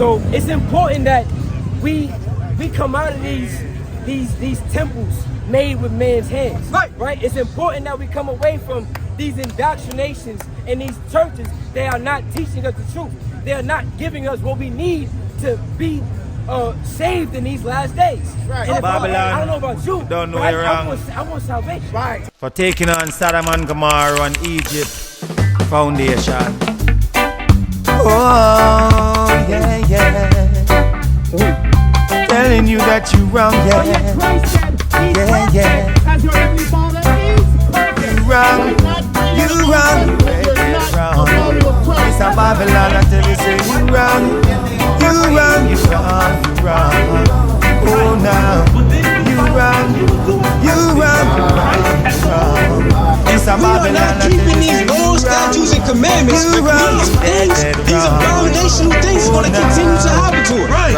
So it's important that we come out of these temples made with man's hands. Right? It's important that we come away from these indoctrinations and these churches. They are not teaching us the truth. They are not giving us what we need to be saved in these last days. Right. And Babylon, I don't know about you, don't know but you're I wrong. want salvation. Right. For taking on Sodom and Gomorrah and Egypt foundation. Oh, yeah, yeah. Telling you that you're wrong, yeah. Yeah, yeah. As your heavenly Father is perfect. You're wrong, you're wrong, you're wrong. It's a Babylon, I tell you, say you're wrong, you're wrong, you're wrong, you're wrong. Oh, now, you're wrong, you're wrong, you're wrong. It's a Babylon, I tell you, keeping these laws, statutes, and commandments. These abominational things are going to continue to happen to us.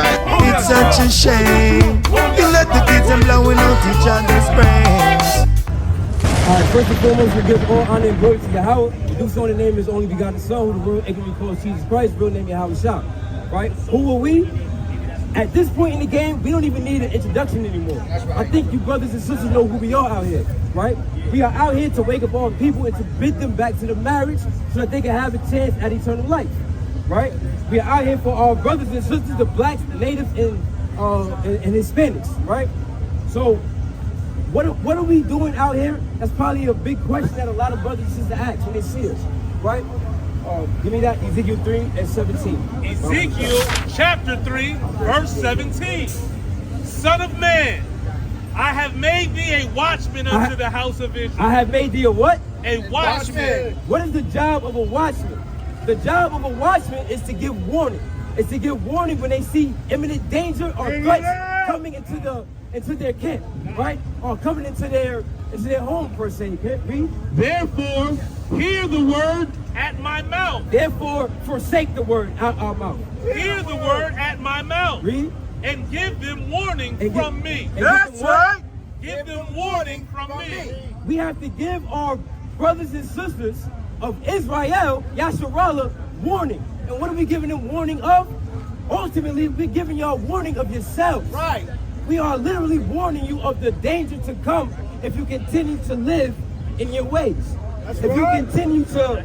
It's such a shame. You let the kids and blowing out each other's brains. Alright, first and foremost, we give all honor and glory to Yahweh. The Duke's only name is only begotten Son, who the world ignorantly calls Jesus Christ, real name Yahweh Shah. Right? Who are we? At this point in the game, we don't even need an introduction anymore. I think you brothers and sisters know who we are out here, right? We are out here to wake up all people and to bid them back to the marriage so that they can have a chance at eternal life, right? We are out here for our brothers and sisters, the blacks, the natives, and Hispanics, right? So what are we doing out here? That's probably a big question that a lot of brothers and sisters ask when they see us, right? Give me that, Ezekiel 3 and 17. Ezekiel chapter 3, verse 17. Son of man, I have made thee a watchman unto the house of Israel. I have made thee a what? A watchman. What is the job of a watchman? The job of a watchman is to give warning. It's to give warning when they see imminent danger or threats coming into their camp, right? Or coming into their home per se. Read. Therefore, hear the word at my mouth. Therefore, forsake the word out our mouth. Hear the word at my mouth. Read. And give them warning from me. That's right. Give them warning from me. We have to give our brothers and sisters of Israel, Yasharallah, warning. And what are we giving them warning of? Ultimately, we're giving y'all warning of yourselves. Right. We are literally warning you of the danger to come if you continue to live in your ways. If you continue to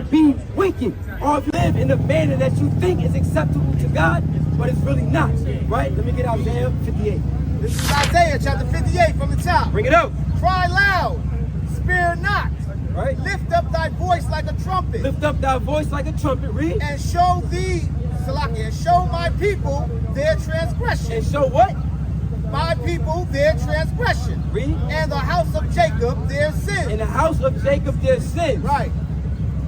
be wicked, or if you live in a manner that you think is acceptable to God, but it's really not, right? Let me get Isaiah 58. This is Isaiah chapter 58 from the top. Bring it up. Cry loud, spare not. Right? Lift up thy voice like a trumpet. Lift up thy voice like a trumpet. Read. And show thee, Salakia, and show my people their transgression. And show what? My people their transgression. Read. And the house of Jacob their sin. In the house of Jacob their sins. Right.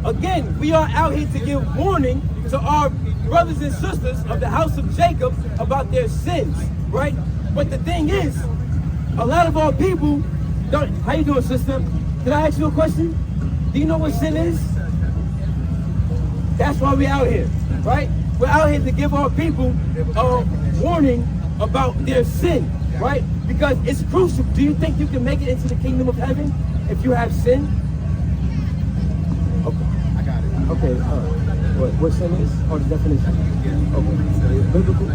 Again, we are out here to give warning to our brothers and sisters of the house of Jacob about their sins, right? But the thing is, a lot of our people don't. How you doing, sister? Can I ask you a question? Do you know what sin is? That's why we're out here, right? We're out here to give our people a warning about their sin, right? Because it's crucial. Do you think you can make it into the kingdom of heaven if you have sin? Okay. I got it. Okay, what sin is? Or the definition? Okay. Biblical?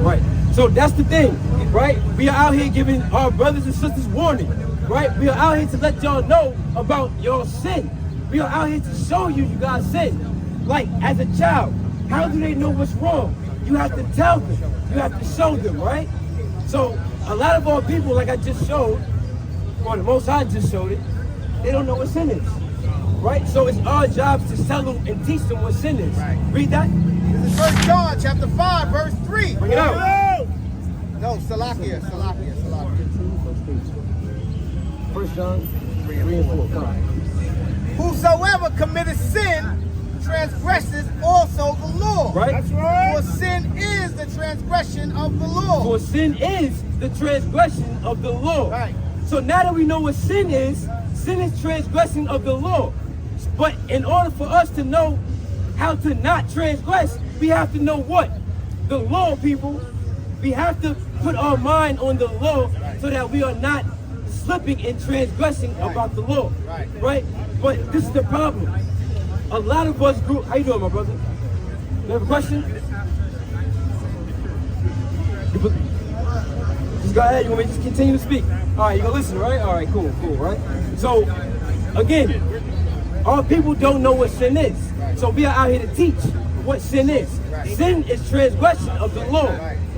Right. So that's the thing, right? We are out here giving our brothers and sisters warning, right? We are out here to let y'all know about your sin. We are out here to show you guys sin. Like, as a child, how do they know what's wrong? You have to tell them. You have to show them, right? So a lot of our people, like I just showed, or the Most High just showed it, they don't know what sin is, right? So it's our job to tell them and teach them what sin is. Right. Read that. This is 1 John chapter 5, verse 3. Bring it out. No, Salakia. 1 John 3 and 4. Come on. Whosoever committeth sin transgresses also the law. Right? That's right. For sin is the transgression of the law. For sin is the transgression of the law. Right. So now that we know what sin is transgression of the law. But in order for us to know how to not transgress, we have to know what? The law, people. We have to put our mind on the law so that we are not slipping and transgressing about the law. Right? But this is the problem. A lot of us grew. How you doing, my brother? You have a question? Just go ahead. You want me to just continue to speak? All right, you gonna listen, right? All right, cool, right? So, again, our people don't know what sin is. So we are out here to teach what sin is. Sin is transgression of the law.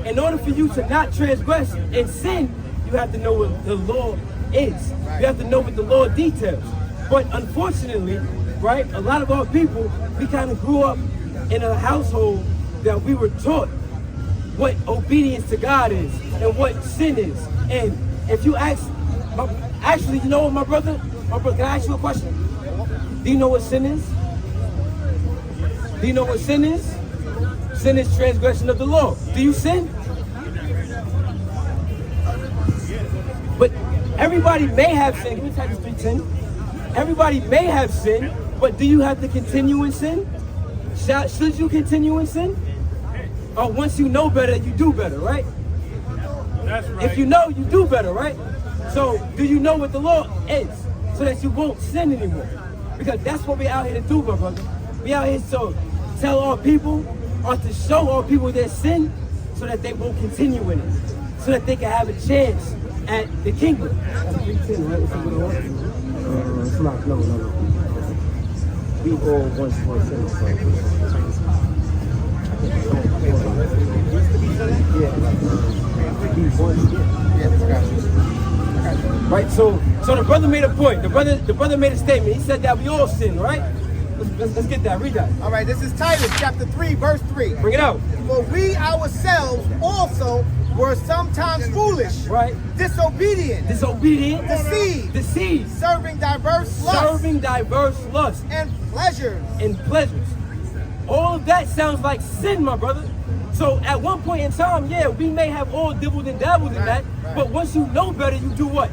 In order for you to not transgress and sin, you have to know what the law is. You have to know what the law details. But unfortunately, right, a lot of our people, we kind of grew up in a household that we were taught what obedience to God is and what sin is. And if you ask, actually, you know what, my brother, can I ask you a question? Do you know what sin is? Do you know what sin is? Sin is transgression of the law. Do you sin? But everybody may have sin. Give me Titus 3:10. Everybody may have sin, but do you have to continue in sin? Should you continue in sin? Or once you know better, you do better, right? That's right. If you know, you do better, right? So do you know what the law is so that you won't sin anymore? Because that's what we're out here to do, my brother. We out here to tell our people or to show our people their sin so that they won't continue in it, so that they can have a chance at the kingdom. That's 3:10, right? It's not, no. We all once for sin. Right, so the brother made a point. The brother made a statement. He said that we all sin, right? Let's get that. Read that. All right, this is Titus chapter 3, verse 3. Bring it out. For we ourselves also were sometimes foolish, right? Disobedient, deceived, serving diverse lusts, and pleasures. All of that sounds like sin, my brother. So at one point in time, yeah, we may have all dibbled and dabbled in that, but once you know better, you do what?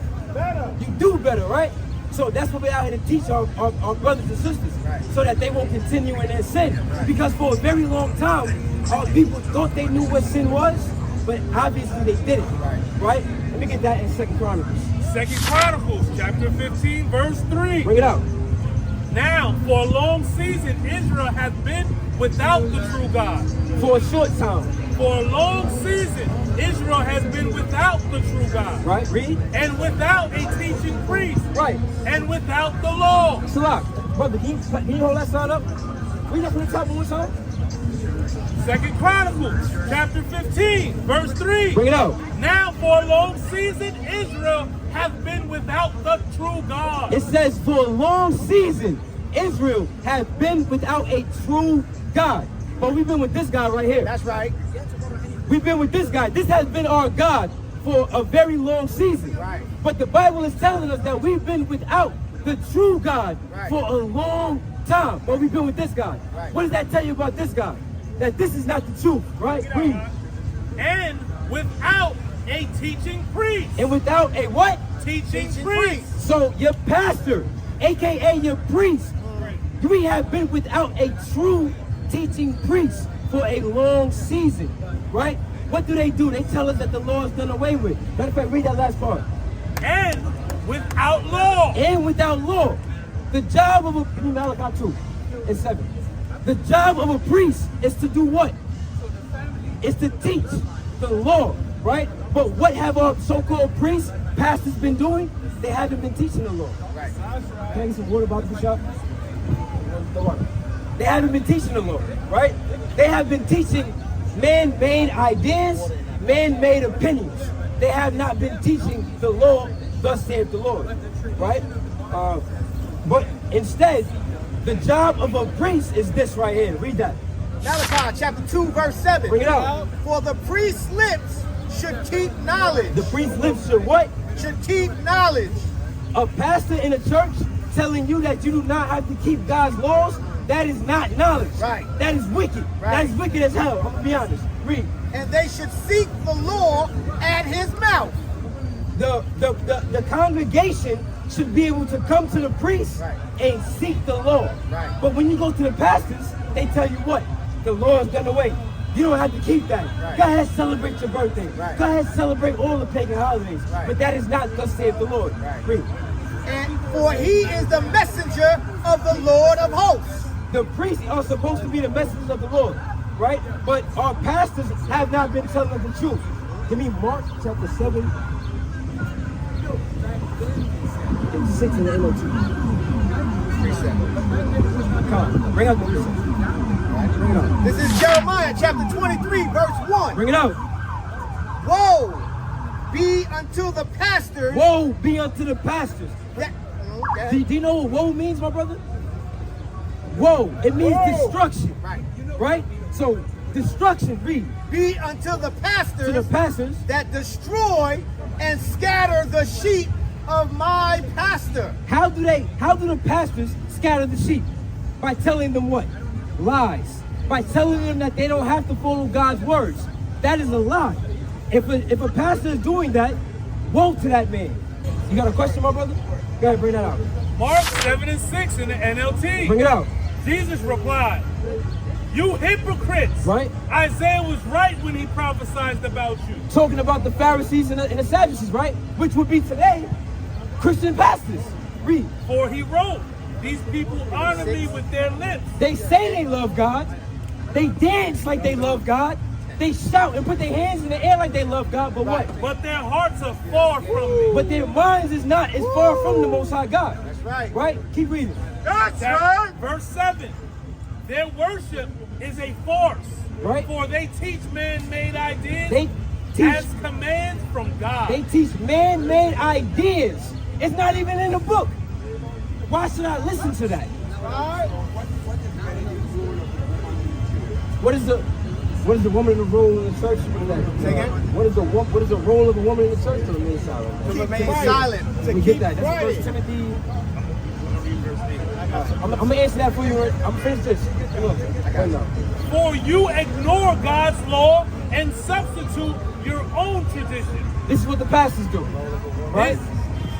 You do better, right? So that's what we're out here to teach our brothers and sisters, so that they won't continue in their sin. Because for a very long time, our people thought they knew what sin was, but obviously they didn't, right? Let me get that in 2 Chronicles. 2 Chronicles chapter 15, verse 3. Bring it out. Now, for a long season, Israel has been without the true God. For a short time. For a long season, Israel has been without the true God. Right, read. And without a teaching priest. Right. And without the law. Salak, brother, can you hold that sign up? Read that from the top one more time. 2 Chronicles chapter 15, verse 3. Bring it out. Now, for a long season, Israel has been without the true God. It says, for a long season, Israel has been without a true God. But we've been with this guy right here. That's right. We've been with this guy. This has been our God for a very long season. Right. But the Bible is telling us that we've been without the true God for a long time. But we've been with this guy. Right. What does that tell you about this guy? That this is not the truth, right? Read. And without a teaching priest. And without a what? Teaching priest. So your pastor, aka your priest, we have been without a true teaching priest for a long season, right? What do? They tell us that the law is done away with. Matter of fact, read that last part. And without law. And without law. The job of a Malachi 2:7. The job of a priest is to do what? It's to teach the law, right? But what have our so-called priests, pastors been doing? They haven't been teaching the law. Right. Can I get some water about the shop? They haven't been teaching the law, right? They have been teaching man-made ideas, man-made opinions. They have not been teaching the law, thus saith the Lord, right? But instead, the job of a priest is this right here. Read that. Malachi chapter 2, verse 7. Bring it out. For the priest's lips should keep knowledge. The priest's lips should what? Should keep knowledge. A pastor in a church telling you that you do not have to keep God's laws, that is not knowledge. Right. That is wicked. Right. That is wicked as hell. I'm going to be honest. Read. And they should seek the law at his mouth. The congregation should be able to come to the priest and seek the law. Right. But when you go to the pastors, they tell you what? The law is done away. You don't have to keep that. Right. Go ahead, celebrate your birthday. Right. Go ahead, celebrate all the pagan holidays. Right. But that is not thus saith the Lord. Right. Read. And for he is the messenger of the Lord of hosts. The priests are supposed to be the messengers of the Lord, right? But our pastors have not been telling us the truth. Give me Mark chapter 7 and 6 in the NLT. Come on, bring out the precept. Bring it out. This is Jeremiah chapter 23, verse 1. Bring it out. Woe be unto the pastors. Woe be unto the pastors. That, Do you know what woe means, my brother? Woe. It means destruction. Right. Right? So, destruction, read. Be unto the pastors, To the pastors that destroy and scatter the sheep of my pastor. How do the pastors scatter the sheep? By telling them what? Lies. By telling them that they don't have to follow God's words. That is a lie. If a pastor is doing that, woe to that man. You got a question, my brother? Go ahead, bring that out. Mark 7 and 6 in the NLT. Bring it out. Jesus replied, "You hypocrites! Right. Isaiah was right when he prophesied about you." Talking about the Pharisees and the Sadducees, right? Which would be today Christian pastors. Read. For he wrote, "These people honor me with their lips." They say they love God. They dance like they love God. They shout and put their hands in the air like they love God. But what? But their hearts are far from me. But their minds is not as far from the Most High God. That's right. Right? Keep reading. That's right. Verse 7. Their worship is a farce. Right. For they teach man-made ideas They teach. as commands from God. They teach man-made ideas. It's not even in the book. Why should I listen to that? What is the woman in the role in the church? Say again? What is the role of a woman in the church? To remain silent. To remain silent. Let me get that. That's First Timothy. I'm gonna answer that for you. I'm gonna finish this. For you ignore God's law and substitute your own tradition. This is what the pastors do, right?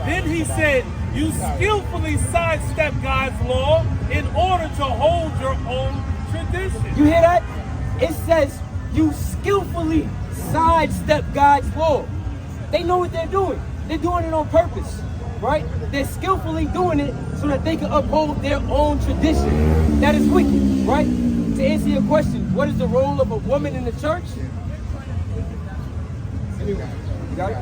Then he said, you skillfully sidestep God's law in order to hold your own tradition. You hear that? It says you skillfully sidestep God's law. They know what they're doing. They're doing it on purpose, right? They're skillfully doing it so that they can uphold their own tradition. That is wicked, right? To answer your question, what is the role of a woman in the church? You got it?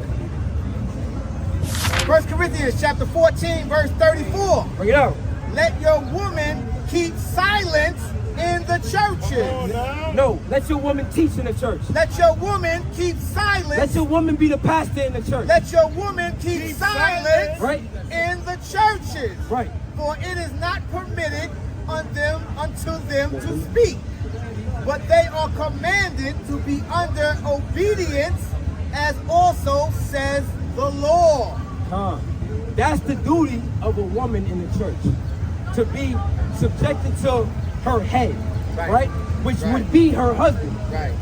1 Corinthians chapter 14, verse 34. Bring it out. Let your woman keep silence in the churches. No, let your woman teach in the church. Let your woman keep silence. Let your woman be the pastor in the church. Let your woman keep silence right? in the churches. Right. For it is not permitted unto them to speak, but they are commanded to be under obedience, as also says the law. That's the duty of a woman in the church, to be subjected to her head, right? Which would be her husband,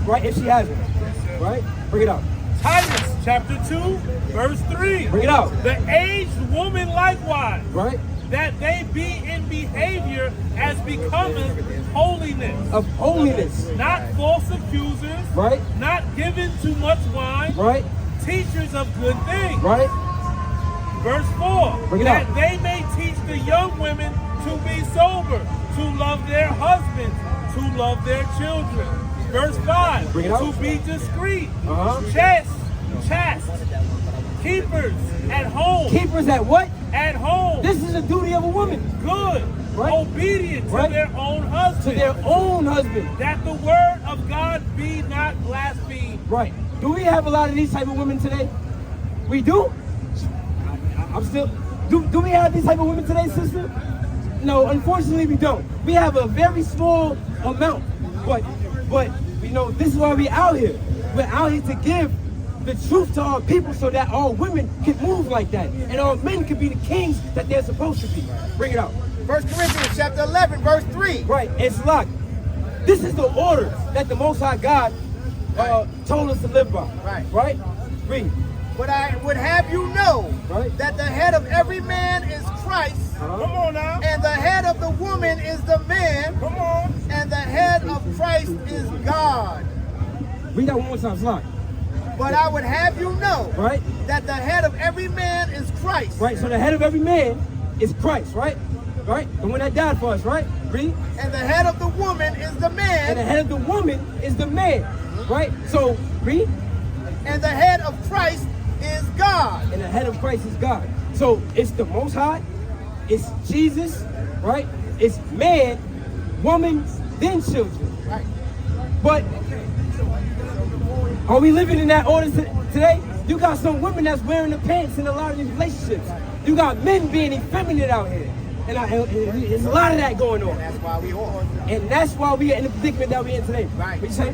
right? If she has one, right? Bring it out. Titus chapter 2, verse 3. Bring it out. The aged woman likewise, right? That they be in behavior as becometh holiness. Of holiness. Not false accusers. Right. Not given too much wine. Right. Teachers of good things. Right. Verse 4. Bring it that out. they may teach the young women to be sober, to love their husbands, to love their children. Verse 5. Bring it out. To be discreet. Chaste. Keepers at home. Keepers at what? At home. This is the duty of a woman. Good. Right. Obedient to their own husband. To their own husband. That the word of God be not blasphemed. Right. Do we have a lot of these type of women today? We do? Do we have these type of women today, sister? No, unfortunately we don't. We have a very small amount. But you know, this is why we're out here. We're out here to give the truth to our people so that our women can move like that. And our men can be the kings that they're supposed to be. Bring it out. 1 Corinthians chapter 11, verse 3. Right, it's locked. This is the order that the Most High God told us to live by. Right? Read. But I would have you know that the head of every man is Christ. Come on now. And the head of the woman is the man. Come on. And the head of Christ is God. Read that one more time, it's locked. But I would have you know that the head of every man is Christ. Right, so the head of every man is Christ, right? Right? The one that died for us, right? Read. And the head of the woman is the man. And the head of the woman is the man. Right? So, read. And the head of Christ is God. And the head of Christ is God. So, it's the Most High. It's Jesus. Right? It's man, woman, then children. Right. But are we living in that order today? You got some women that's wearing the pants in a lot of these relationships. You got men being effeminate out here. And there's a lot of that going on. And that's why we are. And that's why we are in the predicament that we're in today. Right. What you say?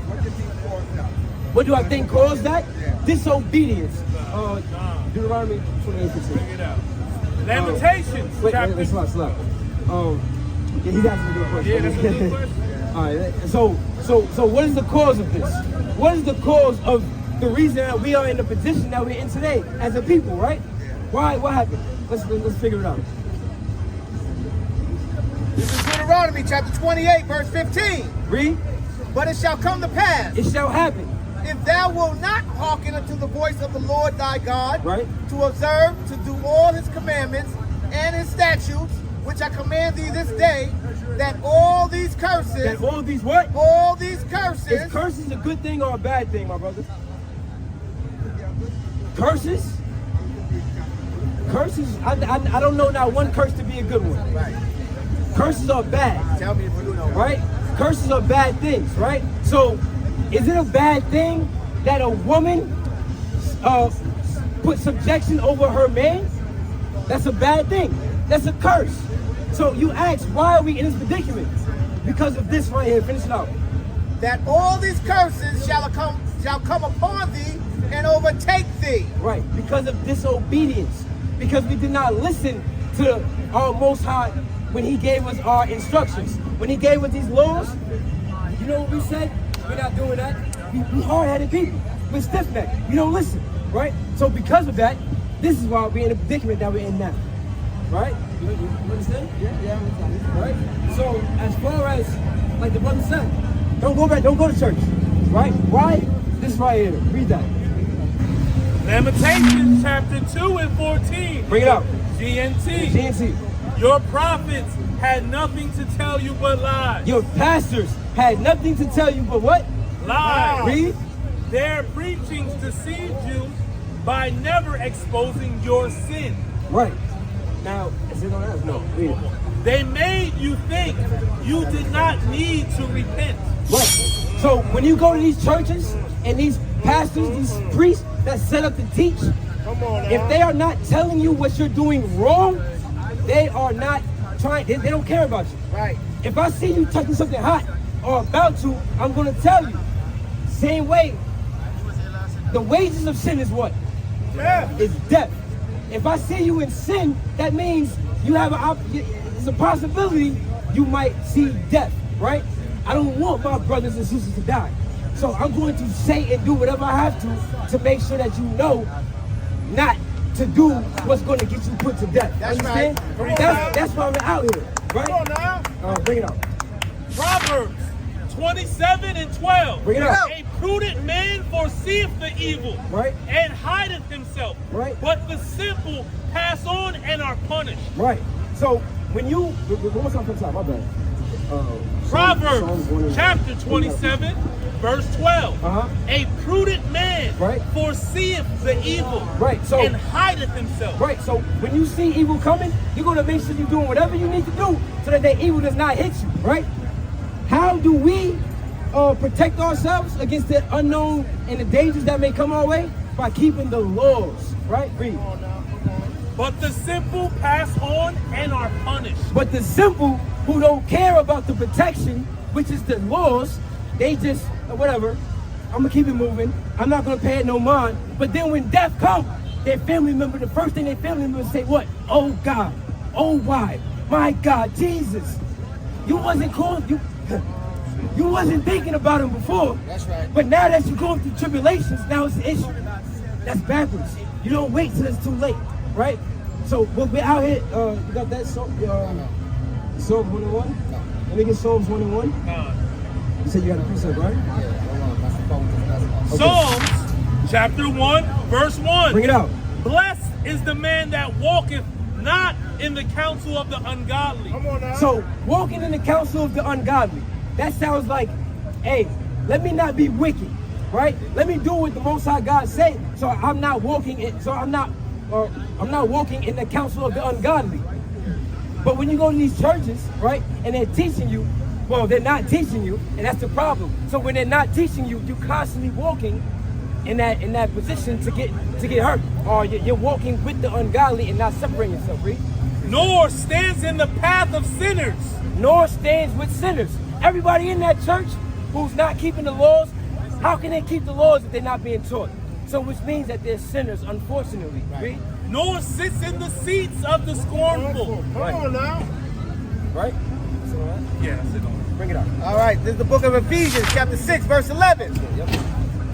What do I think caused that? Disobedience. Deuteronomy 28:15. Bring it out. Lamentations. Wait, slow. Yeah, he's asking a good question. Yeah, that's a good question. All right. So what is the cause of this? What is the cause of the reason that we are in the position that we're in today as a people, right? Why? What happened? Let's figure it out. This is Deuteronomy chapter 28, verse 15. Read. But it shall come to pass, It shall happen. if thou wilt not hearken unto the voice of the Lord thy God, Right. to observe, to do all his commandments and his statutes, which I command thee this day, that all these curses, That all these what? all these curses, Is curses a good thing or a bad thing, my brother? Curses? Curses, I don't know not one curse to be a good one. right? Curses are bad, Tell me if you know. right? Curses are bad things, right? So, is it a bad thing that a woman put subjection over her man? That's a bad thing. That's a curse. So you ask, why are we in this predicament? Because of this right here. Finish it out. That all these curses shall come upon thee and overtake thee. Right, because of disobedience. Because we did not listen to our Most High when He gave us our instructions. When He gave us these laws, you know what we said? We're not doing that. We hard-headed people. We're stiff-necked. We don't listen, right? So because of that, this is why we're in the predicament that we're in now, right? You understand? Yeah, right? So as far as, like the brother said, don't go to church, right? Why? This right here. Read that. Lamentations chapter 2 and 14. Bring it out. GNT. GNT. Your prophets had nothing to tell you but lies. Your pastors had nothing to tell you but what? Lies. Read. Their preachings deceived you by never exposing your sin. Right. Now, is it on us? No. Read it. They made you think you did not need to repent. Right. So when you go to these churches and these pastors, these priests that set up to teach, if they are not telling you what you're doing wrong, they are not trying, they don't care about you. Right. If I see you touching something hot or about to, I'm going to tell you. Same way, the wages of sin is what? Yeah. Is death. If I see you in sin, that means you have it's a possibility you might see death, right? I don't want my brothers and sisters to die. So I'm going to say and do whatever I have to make sure that you know not to do what's going to get you put to death. That's understand? right. That's why we're out here, right? Come on now. Bring it out. Proverbs 27 and 12. Bring it out. A prudent man foreseeth the evil, Right. and hideth himself. Right. But the simple pass on and are punished. Right. So when you, one more time from the top, my bad. Proverbs chapter 27, verse 12. A prudent man Right. foreseeth the evil, Right. So and hideth himself. right. So when you see evil coming, you're gonna make sure you're doing whatever you need to do so that that evil does not hit you. Right. How do we protect ourselves against the unknown and the dangers that may come our way? By keeping the laws. Right. Read. But the simple pass on and are punished. But the simple who don't care about the protection, which is the laws, they just, whatever, I'm gonna keep it moving. I'm not gonna pay it no mind. But then when death comes, their family member, the first thing their family member say, what? Oh God, oh why? My God, Jesus. You wasn't calling, you wasn't thinking about him before. That's right. But now that you're going through tribulations, now it's an issue. That's backwards. You don't wait till it's too late, right? So when we're out here, you got that Psalms 101? Let me get Psalms 101. You said you got a precept, right? Yeah. Psalms chapter 1, verse 1. Bring it out. Blessed is the man that walketh not in the counsel of the ungodly. Come on now. So walking in the counsel of the ungodly, that sounds like, hey, let me not be wicked, right? Let me do what the Most High God say, so I'm not walking in, I'm not walking in the counsel of the ungodly. But when you go to these churches, right, and they're teaching you, well, they're not teaching you, and that's the problem. So when they're not teaching you, you're constantly walking in that position to get hurt, or you're walking with the ungodly and not separating yourself, right? Nor stands in the path of sinners. Nor stands with sinners. Everybody in that church who's not keeping the laws, how can they keep the laws if they're not being taught? So which means that they're sinners, unfortunately, right? Nor sits in the seats of the scornful. Come on now. Right? Yeah, that's it. Bring it up. All right, this is the book of Ephesians, chapter 6, verse 11. Yep.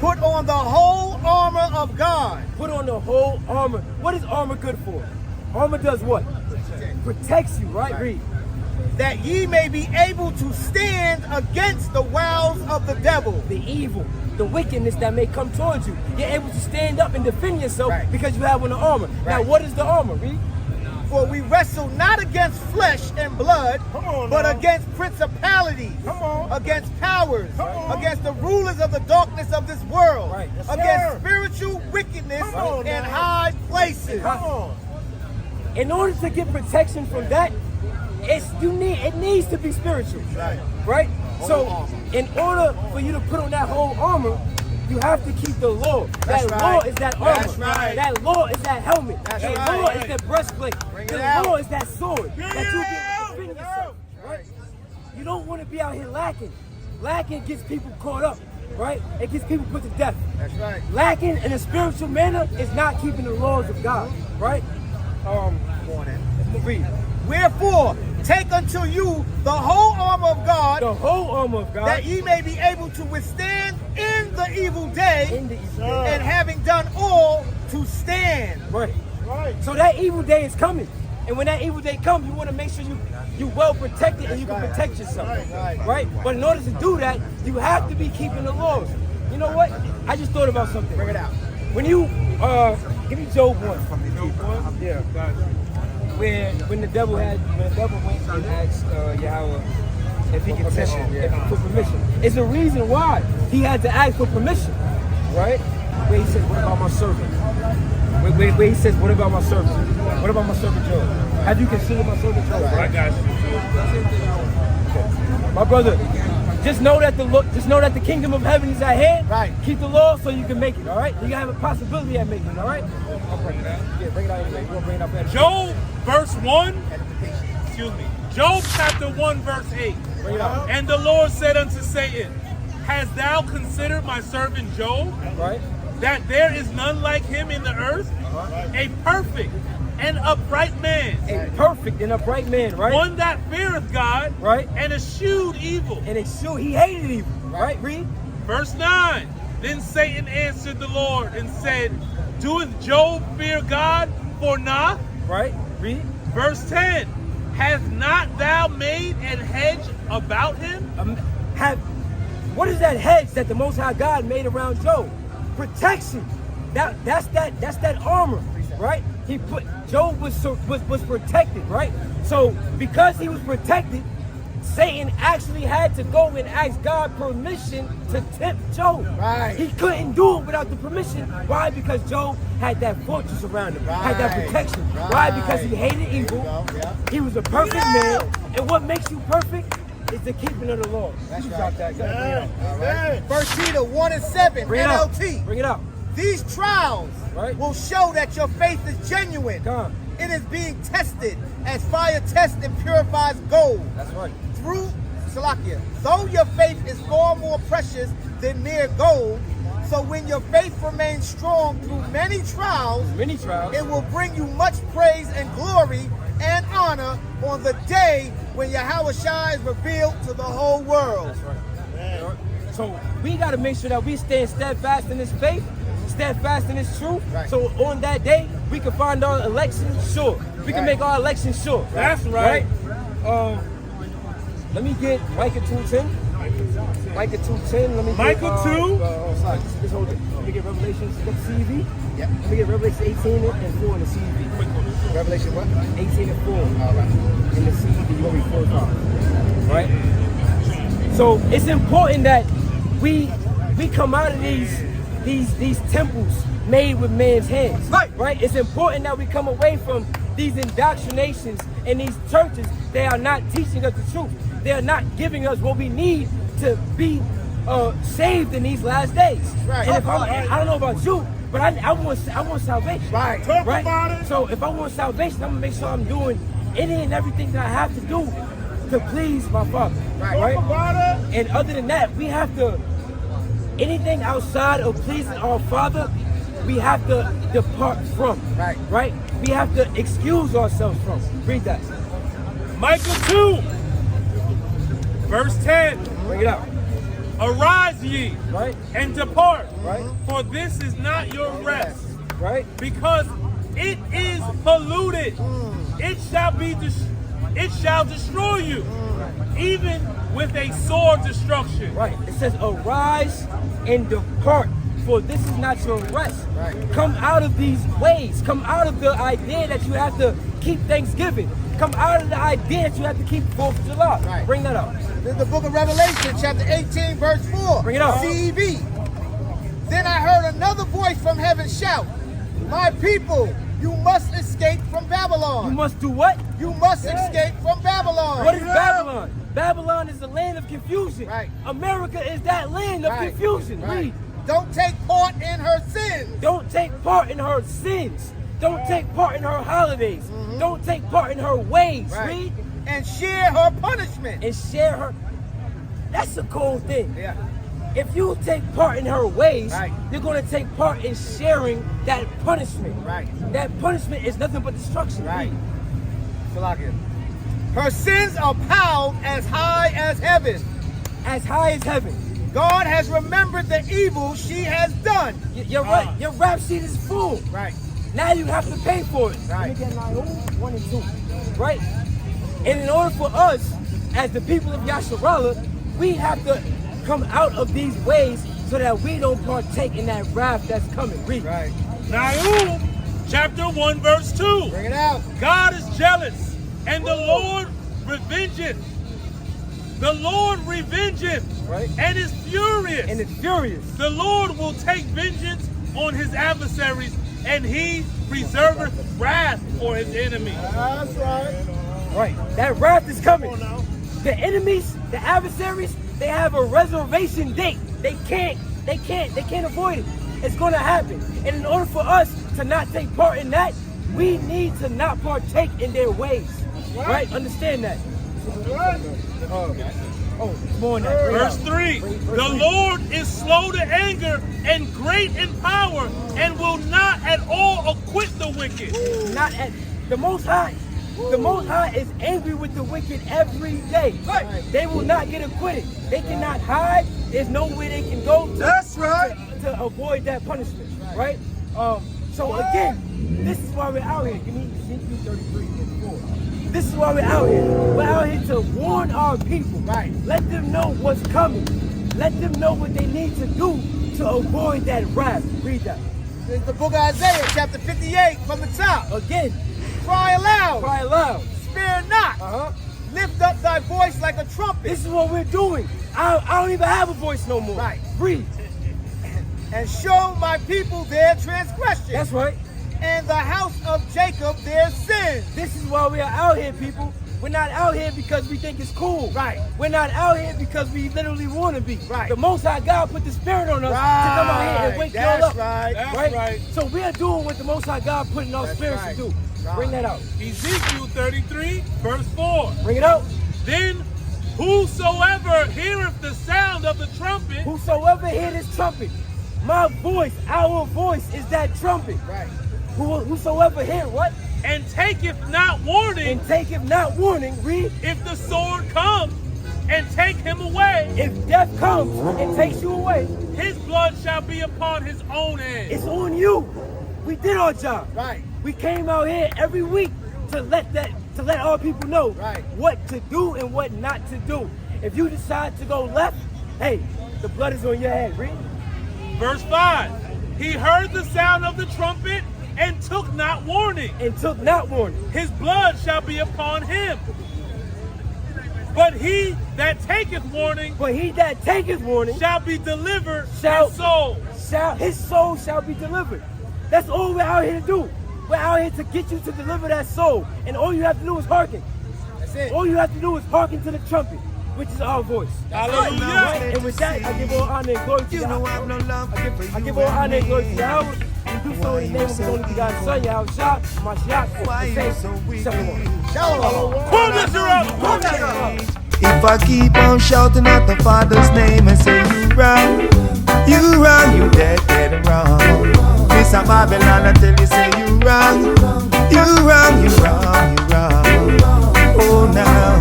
Put on the whole armor of God. Put on the whole armor. What is armor good for? Armor does what? Protects you, right? Read. That ye may be able to stand against the wiles of the devil. The evil, the wickedness that may come towards you. You're able to stand up and defend yourself because you have on the armor. Now, what is the armor? Read. For we wrestle not against flesh and blood, but against principalities, against powers, against the rulers of the darkness of this world, against spiritual wickedness in high places. In order to get protection from that, it needs to be spiritual, right? So, in order for you to put on that whole armor, you have to keep the law. That law is that armor. That law is that helmet. That law is that breastplate. The law is that sword that you get to defend yourself, right? You don't want to be out here lacking. Lacking gets people caught up, right? It gets people put to death. That's right. Lacking in a spiritual manner is not keeping the laws of God, right? Let's read. Wherefore, take unto you the whole armor of God, The whole armor of God. that ye may be able to withstand in the evil day, and having done all, to stand. Right. So that evil day is coming. And when that evil day comes, you want to make sure you well protected and you can protect yourself. Right? But in order to do that, you have to be keeping the laws. You know what? I just thought about something. Bring it out. When you give me Job 1. Yeah. When the devil went and asked Yahweh if he could test him, for permission. It's a reason why he had to ask for permission, right? Where he said, "What about my servant?" Where he says, "What about my servant? What about my servant Job? Have you considered my servant Job?" I got you. My brother, just know that the kingdom of heaven is at hand. Right. Keep the law so you can make it. All right. You have a possibility at making it. All right. I'll bring it out. Yeah, bring it out anyway. We'll bring it up. Job, verse 1. Excuse me. Job chapter 1, verse 8. Bring it out. And the Lord said unto Satan, Hast thou considered my servant Job, Right. that there is none like him in the earth, a perfect and upright man, A perfect and upright man, right? one that feareth God, Right. and eschewed evil. And he hated evil, right? Read. Verse 9. Then Satan answered the Lord and said, Doeth Job fear God for naught? Right. Read. Verse 10. Hast not thou made an hedge about him? What is that hedge that the Most High God made around Job? Protection. That's that armor, right? Job was protected, right? So because he was protected, Satan actually had to go and ask God permission to tempt Job. Right. He couldn't do it without the permission. Why? Because Job had that fortress around him, had that protection. Why? Because he hated evil. He was a perfect man. And what makes you perfect is the keeping of the law. That's right. First Peter 1 and 7, Bring it out. NLT. Bring it out. These trials will show that your faith is genuine. Come. It is being tested as fire tests and purifies gold. That's right. Through Salakia, though your faith is far more precious than mere gold, so when your faith remains strong through many trials, it will bring you much praise and glory and honor on the day when Yahweh Shai is revealed to the whole world. That's right. So we got to make sure that we stand steadfast in this faith, steadfast in this truth. Right. So on that day, we can find our election sure. We can make our election sure. That's right. Let me get Micah 2:10. Micah 2:10. Let me Micah get, 2? Sorry, just hold it. Let me get Revelation. Get the CEV. Yep. Let me get Revelation 18 and 4 in the CEV. Revelation what? 18 and 4 All right. in the CEV. You want me 4 times, right? So it's important that we come out of these temples made with man's hands. Right? It's important that we come away from these indoctrinations and these churches. They are not teaching us the truth. They are not giving us what we need to be saved in these last days. Right. And if I don't know about you, but I want salvation. Right. Talk about it. So if I want salvation, I'm gonna make sure I'm doing any and everything that I have to do to please my Father. Right. Talk about it. And other than that, we have to, anything outside of pleasing our Father, we have to depart from. Right? We have to excuse ourselves from. Read that. Micah 2, verse 10. Bring it out. Arise ye, Right? and depart, Right? for this is not your rest, Right? because it is polluted. It shall destroy you, even with a sore destruction. Right. It says, arise and depart, for this is not your rest. Right. Come out of these ways. Come out of the idea that you have to keep Thanksgiving. Come out of the idea that you have to keep 4th of July. Right. Bring that up. This is the book of Revelation, chapter 18, verse 4. Bring it up. CEV. Then I heard another voice from heaven shout, my people, you must escape from Babylon. You must do what? You must escape from Babylon. What is Babylon? Babylon is the land of confusion. Right. America is that land of confusion. Right. Read. Don't take part in her sins. Don't take part in her sins. Don't take part in her holidays. Don't take part in her ways. Right. Read. And share her punishment. And share her. That's a cool thing. Yeah. If you take part in her ways, Right. you're going to take part in sharing that punishment. Right. That punishment is nothing but destruction. Right. Read. Salakia. Her sins are piled as high as heaven. As high as heaven. God has remembered the evil she has done. Your rap sheet is full. Right. Now you have to pay for it. Right. Let me get Nahum 1 and 2. Right? And in order for us, as the people of Yasharallah, we have to come out of these ways so that we don't partake in that wrath that's coming. Read. Right. Nahum, chapter 1, verse 2. Bring it out. God is jealous, and the Lord revengeth. The Lord revengeth, Right. and is furious. And it's furious. The Lord will take vengeance on his adversaries, and he reserveth wrath for his enemies. That's right. Right. That wrath is coming. The enemies, the adversaries, they have a reservation date. They can't avoid it. It's gonna happen. And in order for us to not take part in that, we need to not partake in their ways. Right? Understand that. More on that. Bring it Verse out. 3, Verse the 3. Lord is slow to anger and great in power, and will not at all acquit the wicked. Not at the Most High. The Most High is angry with the wicked every day. Right. They will not get acquitted. They cannot hide. There's nowhere they can go to avoid that punishment. Right? So again, this is why we're out here. Give me Ezekiel 33 and 4. This is why we're out here. We're out here to warn our people. Right. Let them know what's coming. Let them know what they need to do to avoid that wrath. Read that. This is the book of Isaiah, chapter 58, from the top. Again, Cry aloud. cry aloud. Spare not. Lift up thy voice like a trumpet. This is what we're doing. I don't even have a voice no more. Right. Read. And show my people their transgression. That's right. And the house of Jacob their sins. This is why we are out here, people. We're not out here because we think it's cool. Right. We're not out here because we literally want to be. Right. The Most High God put the Spirit on us to come out here and wake y'all up. Right. That's right. So we are doing what the Most High God put in our spirits right. to do. Right. Bring that out. Ezekiel 33, verse 4. Bring it out. Then whosoever heareth the sound of the trumpet, Whosoever hear this trumpet, my voice, our voice is that trumpet. Right. Whosoever hear what? and taketh not warning, And taketh not warning. Read. if the sword comes and take him away, If death comes and takes you away, his blood shall be upon his own head. it's on you. We did our job. Right. We came out here every week to let our people know Right. what to do and what not to do. If you decide to go left, Hey, the blood is on your head. Read. Verse 5. He heard the sound of the trumpet and took not warning. And took not warning. His blood shall be upon him. But he that taketh warning shall be delivered shall, his soul. His soul shall be delivered. That's all we're out here to do. We're out here to get you to deliver that soul. And all you have to do is hearken. That's it. All you have to do is hearken to the trumpet, which is our voice. Hallelujah. Right? And with that, I give all honor and glory to You know I've no love I give all honor and glory to Yahweh. We do so in the name of the only begotten Son, Yahweh Shah, Mashiach, Why the you saints. so weak? Shalom. Quote this up. If I keep on shouting out the Father's name and say you wrong, you dead wrong. Miss a Babylon, I tell you say you wrong, you wrong. Oh now,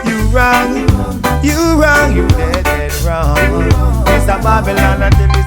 you wrong, you dead wrong. Miss a Babylon, I tell you.